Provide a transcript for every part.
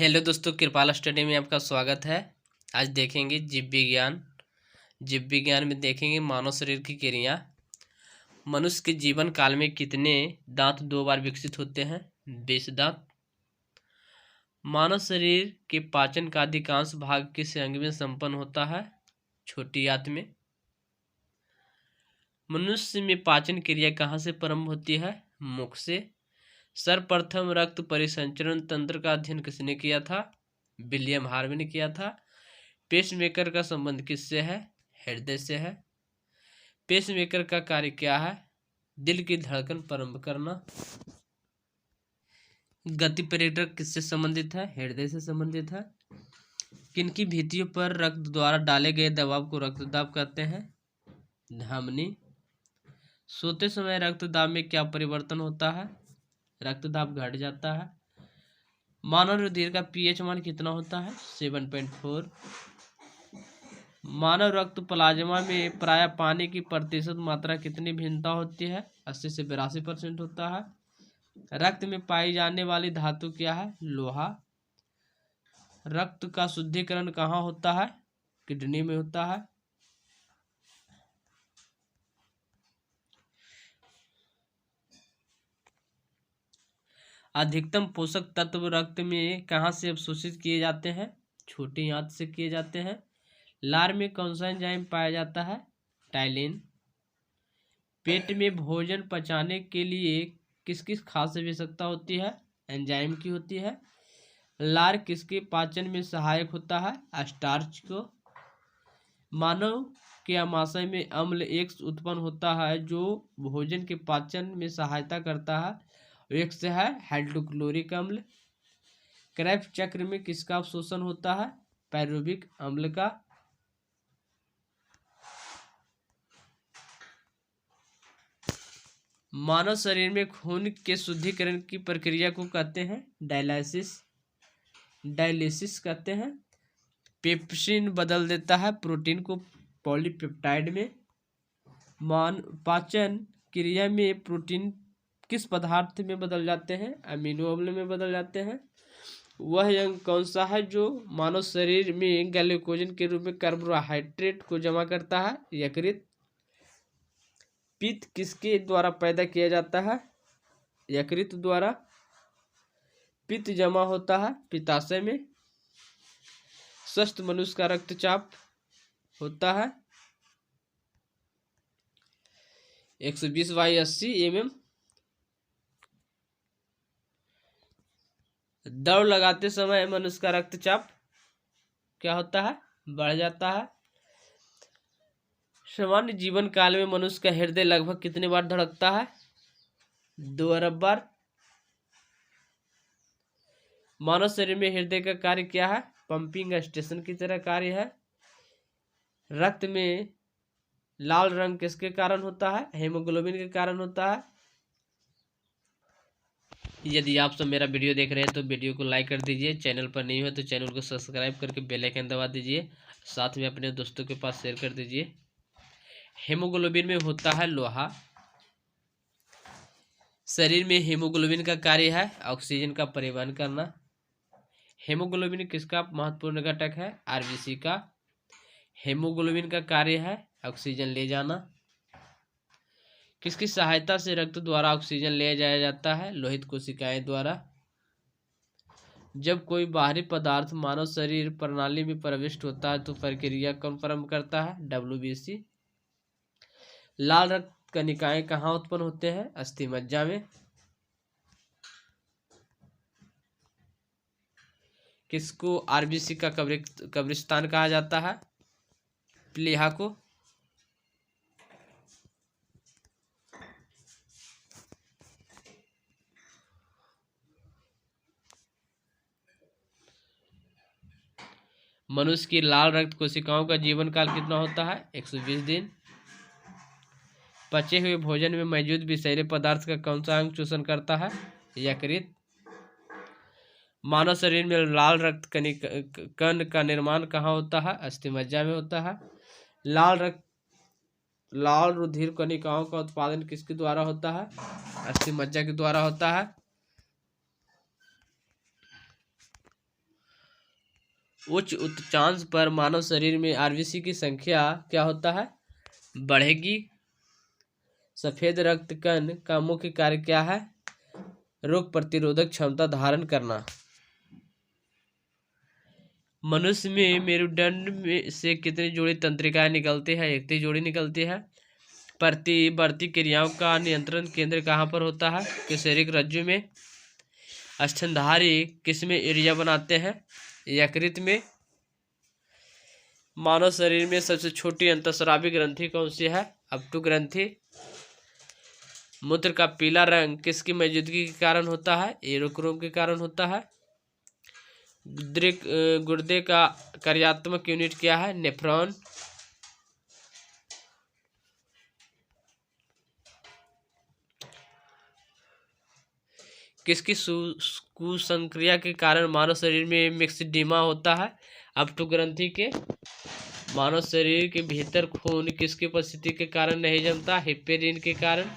Hello दोस्तों, कृपाला study में आपका स्वागत है। आज देखेंगे जीव विज्ञान। जीव विज्ञान में देखेंगे मानव शरीर की क्रिया। मनुष्य के जीवन काल में कितने दांत 2 बार विकसित होते हैं? 20 दांत। मानव शरीर के पाचन का अधिकांश भाग किस अंग में संपन्न होता है? छोटी आंत में। मनुष्य में पाचन क्रिया कहाँ से प्रारंभ होती है? मुख से। सर्वप्रथम रक्त परिसंचरण तंत्र का अध्ययन किसने किया था? विलियम हार्वे ने किया था। पेसमेकर का संबंध किससे है? हृदय से है। पेसमेकर का कार्य क्या है? दिल की धड़कन प्रारंभ करना। गति प्रेरक किससे संबंधित है? हृदय से संबंधित है। किनकी भित्तियों पर रक्त द्वारा डाले गए दबाव को रक्तदाब कहते हैं? धमनी। सोते समय रक्तदाब में क्या परिवर्तन होता है? रक्तदाब घट जाता है। मानव रुधिर का पीएच मान कितना होता है? 7.4। मानव रक्त प्लाज्मा में प्राय पानी की प्रतिशत मात्रा कितनी भिन्नता होती है? 80 से 82% होता है। रक्त में पाई जाने वाली धातु क्या है? लोहा। रक्त का शुद्धिकरण कहाँ होता है? किडनी में होता है। अधिकतम पोषक तत्व रक्त में कहाँ से अवशोषित किए जाते हैं? छोटी आंत से किए जाते हैं। लार में कौन सा एंजाइम पाया जाता है? टाइलिन। पेट में भोजन पचाने के लिए किस किस खाद्य आवश्यकता होती है? एंजाइम की होती है। लार किसके पाचन में सहायक होता है? स्टार्च को। मानव के आमाशय में अम्ल एक उत्पन्न होता है जो भोजन के पाचन में सहायता करता है। एक से है हाइड्रोक्लोरिक अम्ल। क्रेब्स चक्र में किसका अवशोषण होता है? पायरुविक अम्ल का। मानव शरीर में खून के शुद्धिकरण की प्रक्रिया को कहते हैं डायलिसिस। डायलिसिस कहते हैं। पेप्सिन बदल देता है प्रोटीन को पॉलीपेप्टाइड में। पाचन क्रिया में प्रोटीन किस पदार्थ में बदल जाते हैं? अमीनो अम्ल में बदल जाते हैं। वह अंग कौन सा है जो मानव शरीर में ग्लाइकोजन के रूप में कार्बोहाइड्रेट को जमा करता है? यकृत। पित्त किसके द्वारा पैदा किया जाता है? यकृत द्वारा। पित्त जमा होता है पित्ताशय में। स्वस्थ मनुष्य का रक्तचाप होता है 120/80 mm। दौड़ लगाते समय मनुष्य का रक्तचाप क्या होता है? बढ़ जाता है। सामान्य जीवन काल में मनुष्य का हृदय लगभग कितने बार धड़कता है? 2 अरब बार। मानव शरीर में हृदय का कार्य क्या है? पंपिंग स्टेशन की तरह कार्य है। रक्त में लाल रंग किसके कारण होता है? हेमोग्लोबिन के कारण होता है। यदि आप सब मेरा वीडियो देख रहे हैं तो वीडियो को लाइक कर दीजिए। चैनल पर नहीं हो तो चैनल को सब्सक्राइब करके बेल आइकन दबा दीजिए। साथ में अपने दोस्तों के पास शेयर कर दीजिए। हेमोग्लोबिन में होता है लोहा। शरीर में हेमोग्लोबिन का कार्य है ऑक्सीजन का परिवहन करना। हेमोग्लोबिन किसका महत्वपूर्ण घटक है? आरबीसी का। हेमोग्लोबिन का कार्य है ऑक्सीजन ले जाना। किसकी सहायता से रक्त द्वारा ऑक्सीजन ले जाया जाता है? लोहित कोशिकाएं द्वारा। जब कोई बाहरी पदार्थ मानव शरीर प्रणाली में प्रविष्ट होता है तो प्रक्रिया कौन प्रारंभ करता है? डब्ल्यूबीसी। लाल रक्त कणिकाएं कहाँ उत्पन्न होते हैं? अस्थिमज्जा में। किसको आरबीसी का कब्रिस्तान कहा जाता है? प्लीहा को। मनुष्य की लाल रक्त कोशिकाओं का जीवन काल कितना होता है? 120 दिन। पचे हुए भोजन में मौजूद विषैले पदार्थ का कौन सा अंग शोषण करता है? यकृत। मानव शरीर में लाल रक्त कण का निर्माण कहाँ होता है? अस्थिमज्जा में होता है। लाल रुधिर कणिकाओं का उत्पादन किसके द्वारा होता है? अस्थिमज्जा के द्वारा होता है। उच्च उच्चांश पर मानव शरीर में आरबीसी की संख्या क्या होता है? बढ़ेगी। सफेद रक्त कण का मुख्य कार्य क्या है? रोग प्रतिरोधक क्षमता धारण करना। मनुष्य में मेरुदंड में से कितनी जोड़ी तंत्रिकाएं निकलती है? 31 जोड़ी निकलती है। प्रतिवर्ती क्रियाओं का नियंत्रण केंद्र कहाँ पर होता है? केसरिक रज्जु में। स्तनधारी किसमें यूरिया बनाते हैं? यकृत में। मानव शरीर में सबसे छोटी अंतःस्रावी ग्रंथि कौन सी है? अपटू ग्रंथि। मूत्र का पीला रंग किसकी मौजूदगी के कारण होता है? एरोक्रोम के कारण होता है। गुर्दे का कार्यात्मक यूनिट क्या है? नेफ्रॉन। किसकी कुसंक्रिया के कारण मानव शरीर में मिक्सडीमा होता है? अपटू ग्रंथि के। मानव शरीर के भीतर खून किसकी उपस्थिति के कारण नहीं जमता? हिपेरिन के कारण।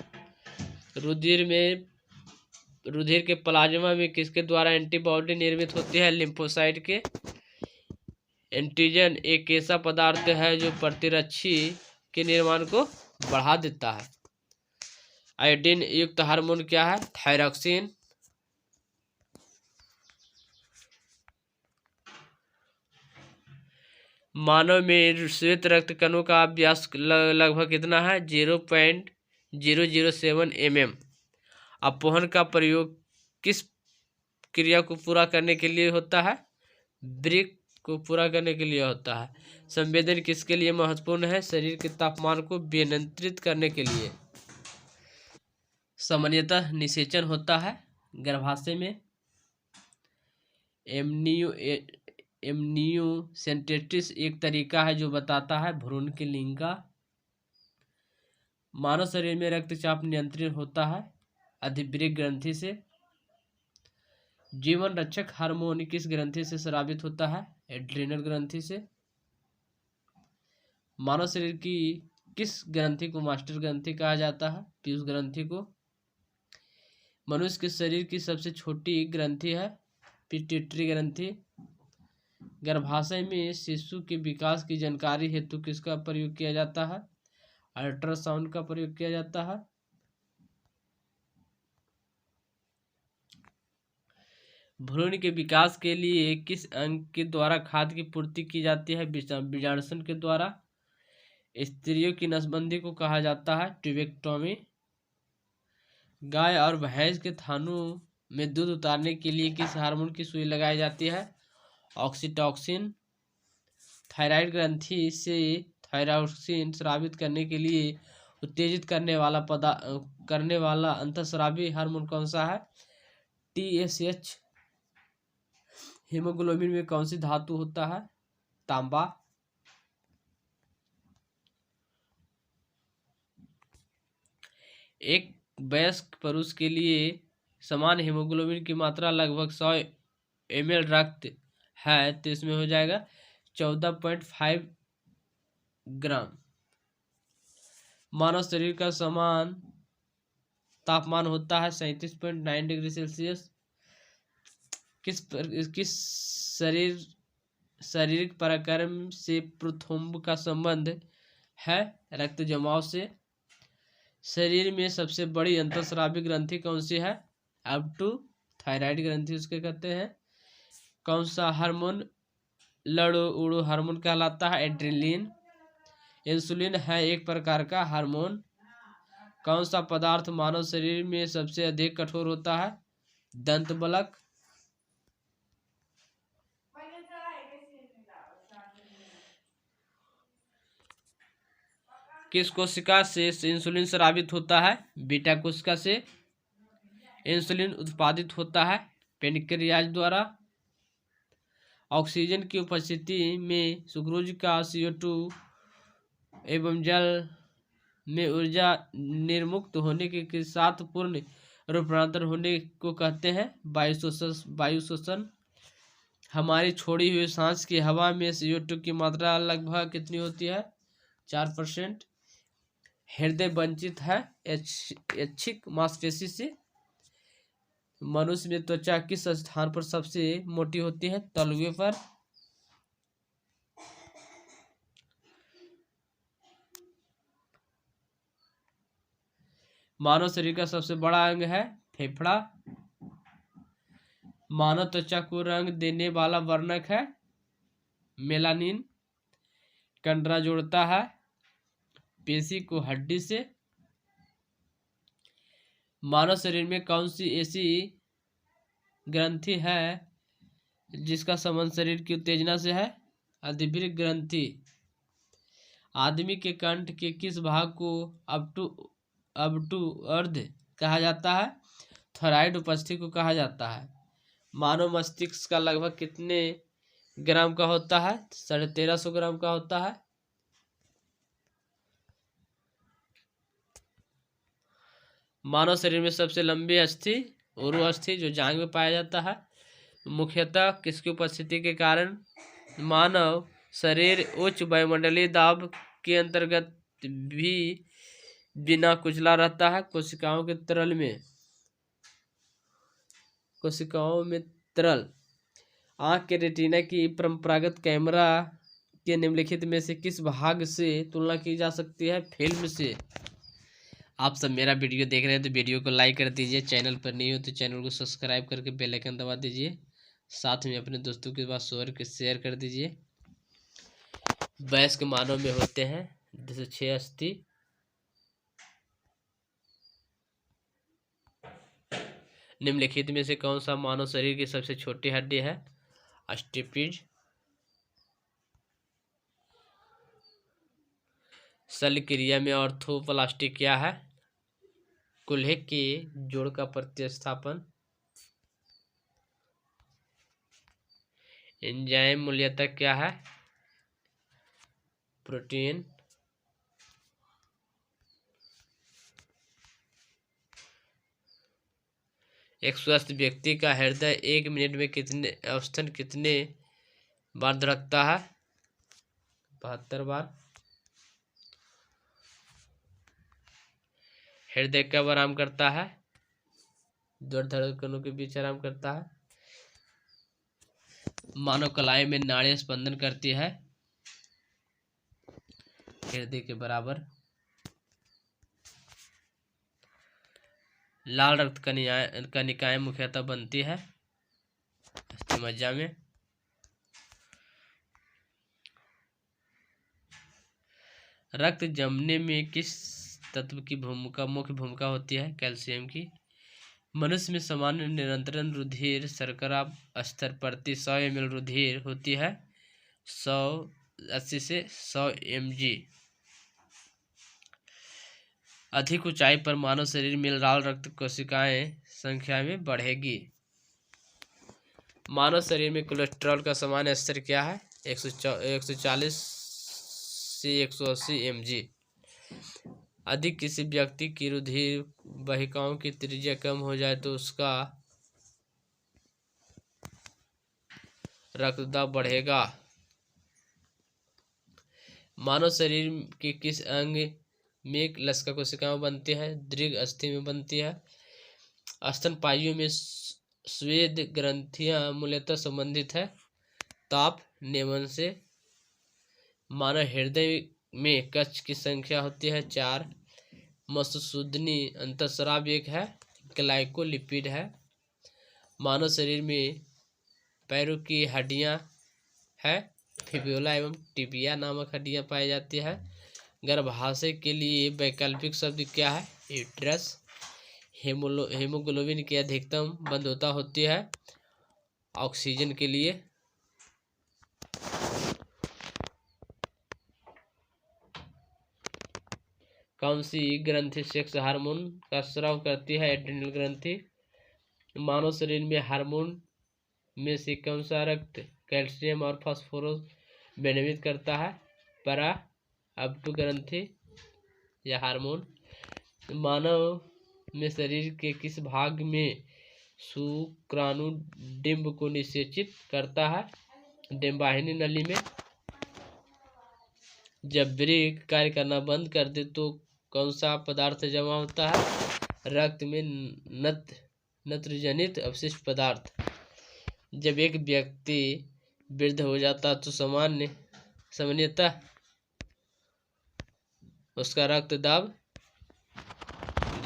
रुधिर के प्लाज्मा में किसके द्वारा एंटीबॉडी निर्मित होती है? लिम्फोसाइट के। एंटीजन एक ऐसा पदार्थ है जो प्रतिरक्षी के निर्माण को बढ़ा देता है। आयोडीन युक्त हार्मोन क्या है? थायरॉक्सिन। मानव में श्वेत रक्त कणों का व्यास लगभग कितना है? 0.007 mm। अपवहन का प्रयोग किस क्रिया को पूरा करने के लिए होता है? ब्रेक को पूरा करने के लिए होता है। संवेदन किसके लिए महत्वपूर्ण है? शरीर के तापमान को नियंत्रित करने के लिए। सामान्यतः निषेचन होता है गर्भाशय में। एमनियोसेंटेसिस एक तरीका है जो बताता है भ्रूण के लिंग का। मानव शरीर में रक्तचाप नियंत्रित होता है अधिवृक्क ग्रंथि से। जीवन रक्षक हार्मोन किस ग्रंथि से स्रावित होता है? एड्रिनल ग्रंथि से। मानव शरीर की किस ग्रंथि को मास्टर ग्रंथि कहा जाता है? पीयूष ग्रंथि को। मनुष्य के शरीर की सबसे छोटी ग्रंथि है पिट्यूटरी ग्रंथि। गर्भाशय में शिशु के विकास की जानकारी हेतु किसका प्रयोग किया जाता है? अल्ट्रासाउंड का प्रयोग किया जाता है। भ्रूण के विकास के लिए किस अंग के द्वारा खाद्य की पूर्ति की जाती है? बीजांडसन के द्वारा। स्त्रियों की नसबंदी को कहा जाता है ट्यूबेक्टोमी। गाय और भैंस के थानों में दूध उतारने के लिए किस हार्मोन की सुई लगाई जाती है? ऑक्सीटॉसिन। थायराइड ग्रंथि से थायरॉक्सिन स्रावित करने के लिए उत्तेजित करने वाला अंतःस्रावी हार्मोन कौन सा है? TSH। हीमोग्लोबिन में कौन सी धातु होता है? तांबा। एक वयस्क पुरुष के लिए समान हीमोग्लोबिन की मात्रा लगभग 100 ml रक्त है तो इसमें हो जाएगा 14.5 ग्राम। मानव शरीर का समान तापमान होता है 37.9 डिग्री सेल्सियस। किस शारीरिक पराक्रम से प्रोथोम्ब का संबंध है? रक्त जमाव से। शरीर में सबसे बड़ी अंतःस्रावी ग्रंथि कौन सी है? अपटू थायराइड ग्रंथि उसके कहते हैं। कौन सा हार्मोन लड़ो उड़ो हार्मोन कहलाता है? एड्रेनलिन। इंसुलिन है एक प्रकार का हार्मोन। कौन सा पदार्थ मानव शरीर में सबसे अधिक कठोर होता है? दंत बलक। किस कोशिका से इंसुलिन स्रावित होता है? बीटा कोशिका से। इंसुलिन उत्पादित होता है पेनक्रियाज द्वारा। ऑक्सीजन की उपस्थिति में सुक्रोज का CO2 एवं जल में ऊर्जा निर्मुक्त होने के साथ पूर्ण रूपांतरण होने को कहते हैं वायु शोषण। हमारी छोड़ी हुई सांस की हवा में CO2 की मात्रा लगभग कितनी होती है? 4%। हृदय वंचित है ऐच्छिक मांसपेशी से। मनुष्य में त्वचा किस स्थान पर सबसे मोटी होती है? तलवे पर। मानव शरीर का सबसे बड़ा अंग है फेफड़ा। मानव त्वचा को रंग देने वाला वर्णक है मेलानिन। कंडरा जोड़ता है पेशी को हड्डी से। मानव शरीर में कौन सी ऐसी ग्रंथि है जिसका संबंध शरीर की उत्तेजना से है? अधिवृक्क ग्रंथि। आदमी के कंठ के किस भाग को अबटू अर्ध कहा जाता है? थॉराइड उपस्थिति को कहा जाता है। मानव मस्तिष्क का लगभग कितने ग्राम का होता है? 1350 ग्राम का होता है। मानव शरीर में सबसे लंबी अस्थि उरु अस्थि जो जांघ में पाया जाता है। मुख्यतः किसकी उपस्थिति के कारण मानव शरीर उच्च वायुमंडलीय दाब के अंतर्गत भी बिना कुचला रहता है? कोशिकाओं में तरल। आंख के रेटिना की परंपरागत कैमरा के निम्नलिखित में से किस भाग से तुलना की जा सकती है? फिल्म से। आप सब मेरा वीडियो देख रहे हैं तो वीडियो को लाइक कर दीजिए। चैनल पर नहीं हो तो चैनल को सब्सक्राइब करके बेल आइकन दबा दीजिए। साथ में अपने दोस्तों के पास शेयर कर दीजिए। वयस्क मानव में होते हैं 206 अस्थि। निम्नलिखित में से कौन सा मानव शरीर की सबसे छोटी हड्डी है? अस्टिपिज। शल्य क्रिया में ऑर्थोप्लास्टी क्या है? कूल्हे के जोड़ का प्रतिस्थापन। एंजाइम मूल्यतः क्या है? प्रोटीन। एक स्वस्थ व्यक्ति का हृदय 1 मिनट में औसतन कितने बार धड़कता है? 72 बार। हृदय कब आराम करता है? 2 धड़कनों के बीच आराम करता है। मानव कलाई में नाड़ी स्पंदन करती है हृदय के बराबर। लाल रक्त कणिकाएं मुख्यतः बनती है अस्थिमज्जा में। रक्त जमने में किस तत्व की मुख्य भूमिका होती है? कैल्शियम की। मनुष्य में सामान्य निरंतर रुधिर शर्करा स्तर प्रति 100 ml रुधिर होती है 180 से 100 mg। अधिक ऊंचाई पर मानव शरीर में लाल रक्त कोशिकाएं संख्या में बढ़ेगी। मानव शरीर में कोलेस्ट्रॉल का सामान्य स्तर क्या है? 140 से 180 mg। अधिक किसी व्यक्ति की रुधिर वाहिकाओं की त्रिज्या कम हो जाए तो उसका रक्तदाब बढ़ेगा। मानव शरीर के किस अंग में लसिका कोशिकाएं बनती है? दीर्घ अस्थि में बनती है। स्तनपायियों में स्वेद ग्रंथियां मूलतः संबंधित है ताप नियमन से। मानव हृदय में कक्ष की संख्या होती है 4। मधुसूदनी अंतःस्राव एक है ग्लाइकोलिपिड है। मानव शरीर में पैरों की हड्डियां है फिब्यूला एवं टिबिया नामक हड्डियां पाई जाती है। गर्भाशय के लिए वैकल्पिक शब्द क्या है? यूट्रस। हेमोग्लोबिन की अधिकतम बंधुता होती है ऑक्सीजन के लिए। कौन सी ग्रंथि सेक्स हार्मोन का स्राव करती है? एड्रिनल ग्रंथि। मानव शरीर में हार्मोन में से कौन सा रक्त कैल्शियम और फास्फोरस विनियमित करता है? परा अबटू ग्रंथि या हार्मोन। मानव में शरीर के किस भाग में शुक्राणु डिंब को निषेचित करता है? डिंबवाहिनी नली में। जब वृक्क कार्य करना बंद कर दे तो कौन सा पदार्थ जमा होता है? रक्त में नत्रजनित अवशिष्ट पदार्थ। जब एक व्यक्ति वृद्ध हो जाता है तो सामान्यतः उसका रक्तदाब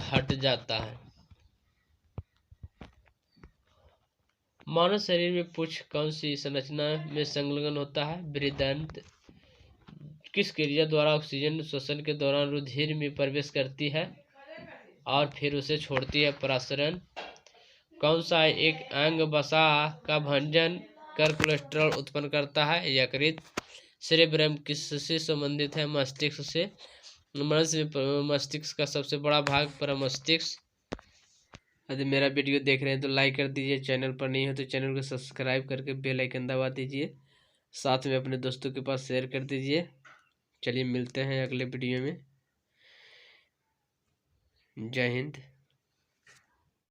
हट जाता है। मानव शरीर में पुच्छ कौन सी संरचना में संलग्न होता है? बृहदान्त्र। किस क्रिया द्वारा ऑक्सीजन श्वसन के दौरान रुधिर में प्रवेश करती है और फिर उसे छोड़ती है? परासरण। कौन सा एक अंग वसा का भंजन कर कोलेस्ट्रॉल उत्पन्न करता है? यकृत। सेरेब्रम किससे संबंधित है? मस्तिष्क से। मनुष्य में मस्तिष्क का सबसे बड़ा भाग परमस्तिष्क। यदि मेरा वीडियो देख रहे हैं तो लाइक कर दीजिए, चैनल पर नहीं हो तो चैनल को सब्सक्राइब करके बेल आइकन दबा दीजिए, साथ में अपने दोस्तों के पास शेयर कर दीजिए। चलिए मिलते हैं अगले वीडियो में। जय हिंद।